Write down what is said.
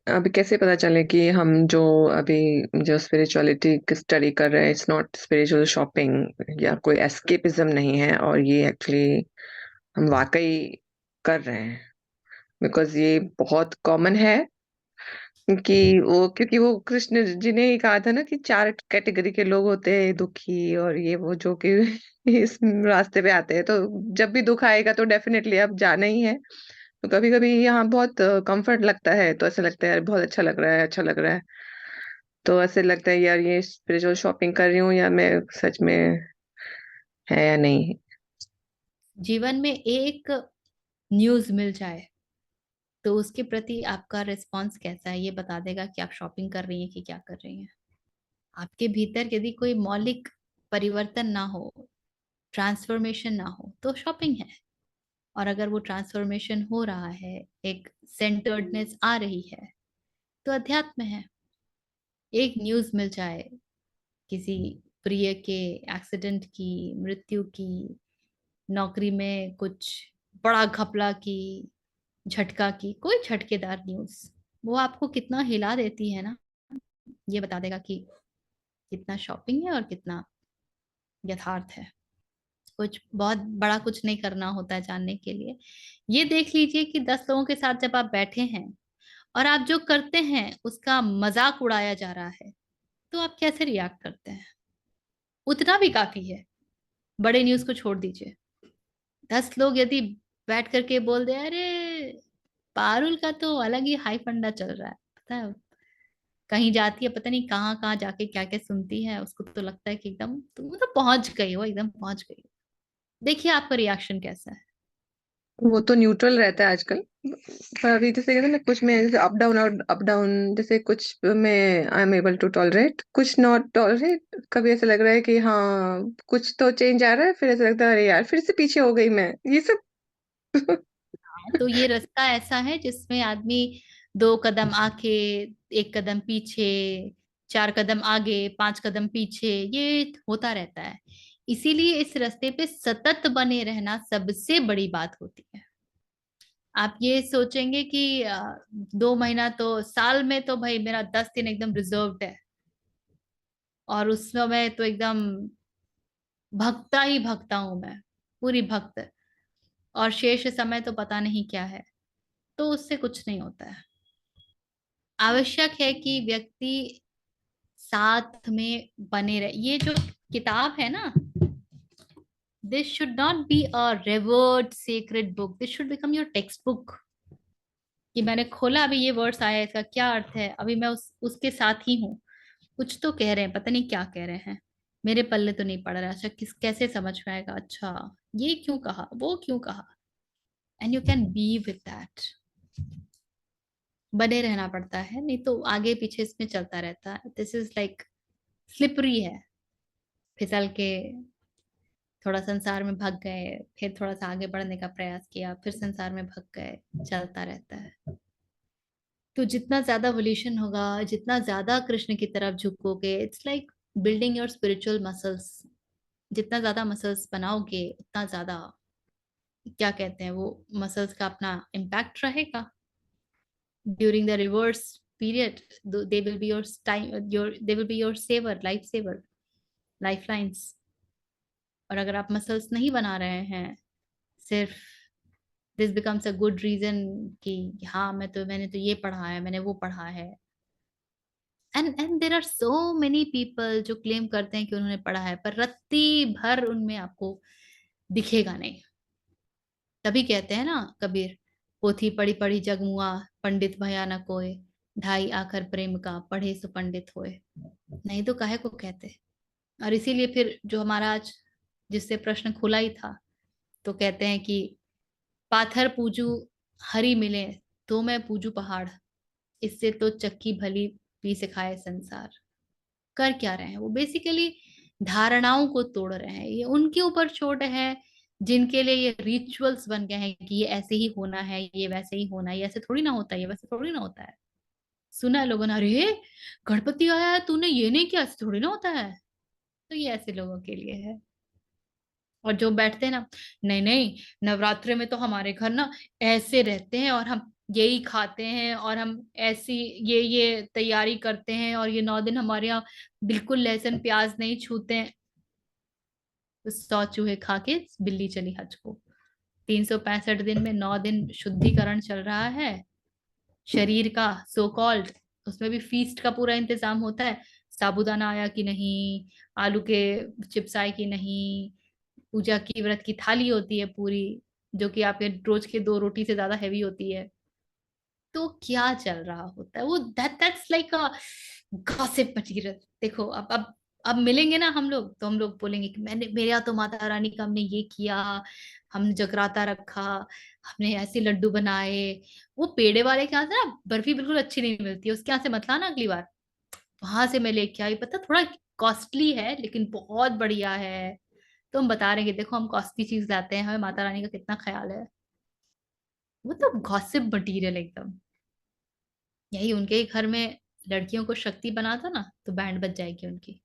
अभी कैसे पता चले कि हम जो अभी जो स्पिरिचुअलिटी की स्टडी कर रहे हैं, इट्स नॉट स्पिरिचुअल शॉपिंग या कोई एस्केपिज्म नहीं है, और ये एक्चुअली हम वाकई कर रहे हैं। बिकॉज ये बहुत कॉमन है क्योंकि वो कृष्ण जी ने ही कहा था ना कि चार कैटेगरी के लोग होते हैं, दुखी और ये वो, जो कि इस रास्ते पे आते हैं। तो जब भी दुख आएगा तो डेफिनेटली अब जाना ही है। तो कभी कभी यहाँ बहुत कंफर्ट लगता है, तो ऐसा लगता है यार बहुत अच्छा लग रहा है, अच्छा लग रहा है। तो ऐसे लगता है यार ये स्पिरिचुअल शॉपिंग कर रही हूँ या मैं सच में है या नहीं। जीवन में एक न्यूज मिल जाए तो उसके प्रति आपका रिस्पॉन्स कैसा है, ये बता देगा कि आप शॉपिंग कर रही हैं कि क्या कर रही हैं। आपके भीतर यदि कोई मौलिक परिवर्तन ना हो, ट्रांसफॉर्मेशन ना हो, तो शॉपिंग है। और अगर वो ट्रांसफॉर्मेशन हो रहा है, एक सेंटर्डनेस आ रही है, तो अध्यात्म है। एक न्यूज मिल जाए किसी प्रिय के एक्सीडेंट की, मृत्यु की, नौकरी में कुछ बड़ा घपला की, झटका की, कोई झटकेदार न्यूज, वो आपको कितना हिला देती है ना, ये बता देगा कि कितना शॉपिंग है और कितना यथार्थ है। कुछ बहुत बड़ा कुछ नहीं करना होता है जानने के लिए। ये देख लीजिए कि 10 लोगों के साथ जब आप बैठे हैं और आप जो करते हैं उसका मजाक उड़ाया जा रहा है, तो आप कैसे रिएक्ट करते हैं? उतना भी काफी है। बड़े न्यूज को छोड़ दीजिए। 10 लोग यदि बैठ करके बोल दे, अरे पारुल का तो अलग ही हाई फंडा चल रहा है, पता है, कहीं जाती है पता नहीं कहाँ कहाँ जाके क्या क्या सुनती है, उसको तो लगता है कि एकदम तुम तो पहुंच गई हो, एकदम पहुंच गई हो। देखिए आपका रिएक्शन कैसा है। वो तो न्यूट्रल रहता है आजकल। पर अभी जैसे कहते हैं ना, कुछ में जैसे अप डाउन और अप डाउन, जैसे कुछ में I am able to tolerate, कुछ नॉट टॉलरेट। कभी ऐसा लग रहा है कि हाँ कुछ तो चेंज आ रहा है, फिर ऐसा लगता है अरे यार फिर से पीछे हो गई मैं, ये सब। तो ये रास्ता ऐसा है जिसमें आदमी 2 कदम आगे, 1 कदम पीछे, 4 कदम आगे, 5 कदम पीछे, ये होता रहता है। इसीलिए इस रास्ते पे सतत बने रहना सबसे बड़ी बात होती है। आप ये सोचेंगे कि 2 महीना तो, साल में तो भाई मेरा 10 दिन एकदम रिजर्व्ड है, और उस समय तो एकदम भक्ता ही भक्ता हूं मैं, पूरी भक्त, और शेष समय तो पता नहीं क्या है, तो उससे कुछ नहीं होता है। आवश्यक है कि व्यक्ति साथ में बने रहे। ये जो किताब है ना, this should not be a reward sacred book, this should become your text book. कि मैंने खोला, अभी ये वर्ड्स आया, इसका क्या अर्थ है, अभी मैं उसके साथ ही हूँ। कुछ तो कह रहे हैं, पता नहीं क्या कह रहे हैं, मेरे पल्ले तो नहीं पड़ रहा। अच्छा, कैसे समझ में आएगा? अच्छा, ये क्यों कहा, वो क्यों कहा, and you can be with that. बने रहना पड़ता है, नहीं तो आगे पीछे इसमें चलता रहता है। दिस इज लाइक स्लिपरी है। फिसल के थोड़ा संसार में भग गए, फिर थोड़ा सा आगे बढ़ने का प्रयास किया, फिर संसार में भग गए, चलता रहता है। तो जितना ज्यादा वोल्यूशन होगा, जितना ज्यादा कृष्ण की तरफ झुकोगे, it's like building your spiritual muscles. जितना ज्यादा मसल्स बनाओगे, उतना ज्यादा, क्या कहते हैं, वो मसल्स का अपना इम्पैक्ट रहेगा। During the reverse period, they will be your time, your they will be your saver, life saver, life lines. और अगर आप मसल्स नहीं बना रहे हैं, सिर्फ this becomes a good reason कि हाँ मैंने तो ये पढ़ा है, मैंने वो पढ़ा है। And there are so many people जो क्लेम करते हैं कि उन्होंने पढ़ा है, पर रत्ती भर उनमें आपको दिखेगा नहीं। तभी कहते हैं ना कबीर, पोथी पढ़ी पढ़ी जग मुआ, पंडित भया न कोय, ढाई आखर प्रेम का पढ़े सो पंडित होए। नहीं तो काहे को कहते। और इसीलिए फिर जो हमारा आज जिससे प्रश्न खुला ही था, तो कहते हैं कि पाथर पूजू हरि मिले, तो मैं पूजू पहाड़, इससे तो चक्की भली भी सिखाए संसार। कर क्या रहे हैं वो? बेसिकली धारणाओं को तोड़ रहे हैं। ये उनके ऊपर छोड़ है जिनके लिए ये रिचुअल्स बन गए हैं कि ये ऐसे ही होना है, ये वैसे ही होना है, ये ऐसे थोड़ी ना होता है, ये वैसे थोड़ी ना होता है। सुना है लोगों ने, अरे गणपति आया है तूने ये नहीं किया, ऐसे थोड़ी ना होता है। तो ये ऐसे लोगों के लिए है। और जो बैठते हैं ना, नहीं नहीं, नवरात्रे में तो हमारे घर ना ऐसे रहते हैं, और हम यही खाते हैं, और हम ऐसी ये तैयारी करते हैं, और ये 9 दिन हमारे यहाँ बिल्कुल लहसुन प्याज नहीं छूते हैं। तो 100 चूहे खा के बिल्ली चली हज को। 365 दिन में 9 दिन शुद्धिकरण चल रहा है शरीर का, सो कॉल्ड। उसमें भी फीस्ट का पूरा इंतजाम होता है। साबूदाना आया कि नहीं, आलू के चिप्स आए कि नहीं, पूजा की व्रत की थाली होती है पूरी, जो कि आपके रोज के 2 रोटी से ज्यादा हैवी होती है। तो क्या चल रहा होता है वो, that's like a gossip material. देखो अब मिलेंगे ना हम लोग, तो हम लोग बोलेंगे कि मैंने, मेरे यहाँ तो माता रानी का हमने ये किया, हमने जगराता रखा, हमने ऐसे लड्डू बनाए। वो पेड़े वाले के यहाँ से ना बर्फी बिल्कुल अच्छी नहीं मिलती है, उसके यहाँ से मत लाना अगली बार। वहां से मैं लेके आई, पता थोड़ा कॉस्टली है लेकिन बहुत बढ़िया है। तो हम बता रहे हैं कि देखो हम कॉस्टली चीज लाते हैं, हमें माता रानी का कितना ख्याल है। वो तो गॉसिप मटीरियल एकदम। यही उनके ही घर में लड़कियों को शक्ति बना दो ना, तो बैंड बज जाएगी उनकी।